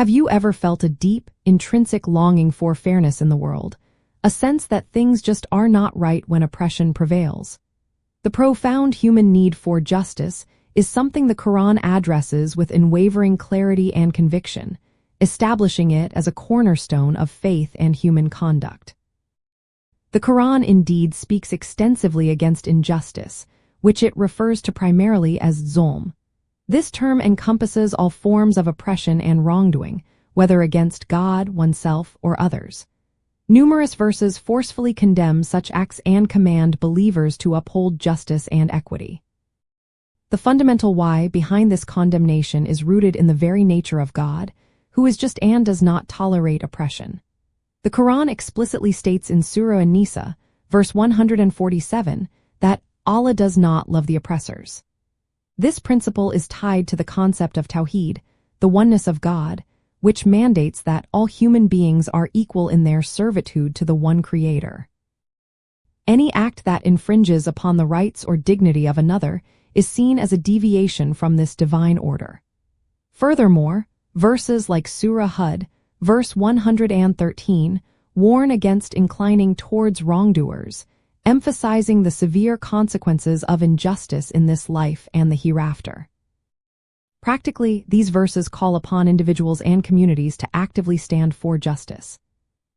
Have you ever felt a deep, intrinsic longing for fairness in the world? A sense that things just are not right when oppression prevails? The profound human need for justice is something the Quran addresses with unwavering clarity and conviction, establishing it as a cornerstone of faith and human conduct. The Quran indeed speaks extensively against injustice, which it refers to primarily as zulm. This term encompasses all forms of oppression and wrongdoing, whether against God, oneself, or others. Numerous verses forcefully condemn such acts and command believers to uphold justice and equity. The fundamental why behind this condemnation is rooted in the very nature of God, who is just and does not tolerate oppression. The Quran explicitly states in Surah An-Nisa, verse 147, that Allah does not love the oppressors. This principle is tied to the concept of Tawheed, the oneness of God, which mandates that all human beings are equal in their servitude to the one Creator. Any act that infringes upon the rights or dignity of another is seen as a deviation from this divine order. Furthermore, verses like Surah Hud, verse 113, warn against inclining towards wrongdoers, emphasizing the severe consequences of injustice in this life and the hereafter. Practically, these verses call upon individuals and communities to actively stand for justice.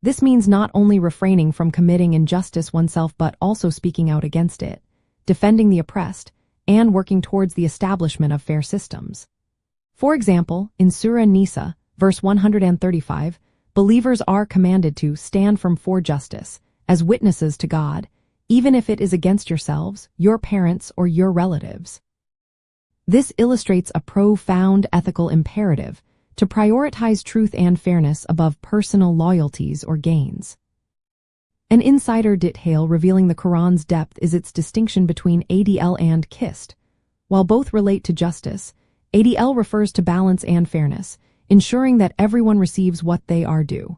This means not only refraining from committing injustice oneself but also speaking out against it, defending the oppressed, and working towards the establishment of fair systems. For example, in Surah An-Nisa, verse 135, believers are commanded to stand firm for justice, as witnesses to God, even if it is against yourselves, your parents, or your relatives. This illustrates a profound ethical imperative to prioritize truth and fairness above personal loyalties or gains. An insider detail revealing the Quran's depth is its distinction between adl and qist. While both relate to justice, adl refers to balance and fairness, ensuring that everyone receives what they are due.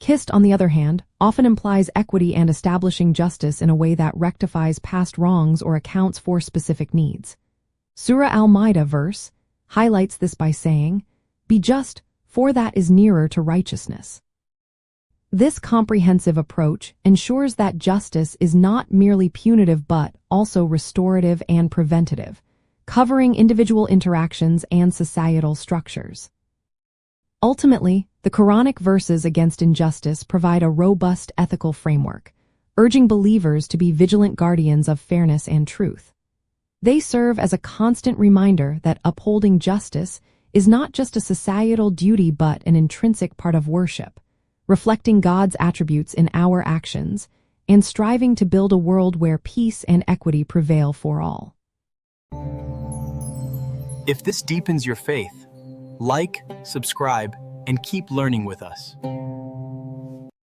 Qist, on the other hand, often implies equity and establishing justice in a way that rectifies past wrongs or accounts for specific needs. Surah Al-Ma'idah verse highlights this by saying, "Be just, for that is nearer to righteousness." This comprehensive approach ensures that justice is not merely punitive but also restorative and preventative, covering individual interactions and societal structures. Ultimately, the Quranic verses against injustice provide a robust ethical framework, urging believers to be vigilant guardians of fairness and truth. They serve as a constant reminder that upholding justice is not just a societal duty but an intrinsic part of worship, reflecting God's attributes in our actions and striving to build a world where peace and equity prevail for all. If this deepens your faith, like, subscribe, and keep learning with us.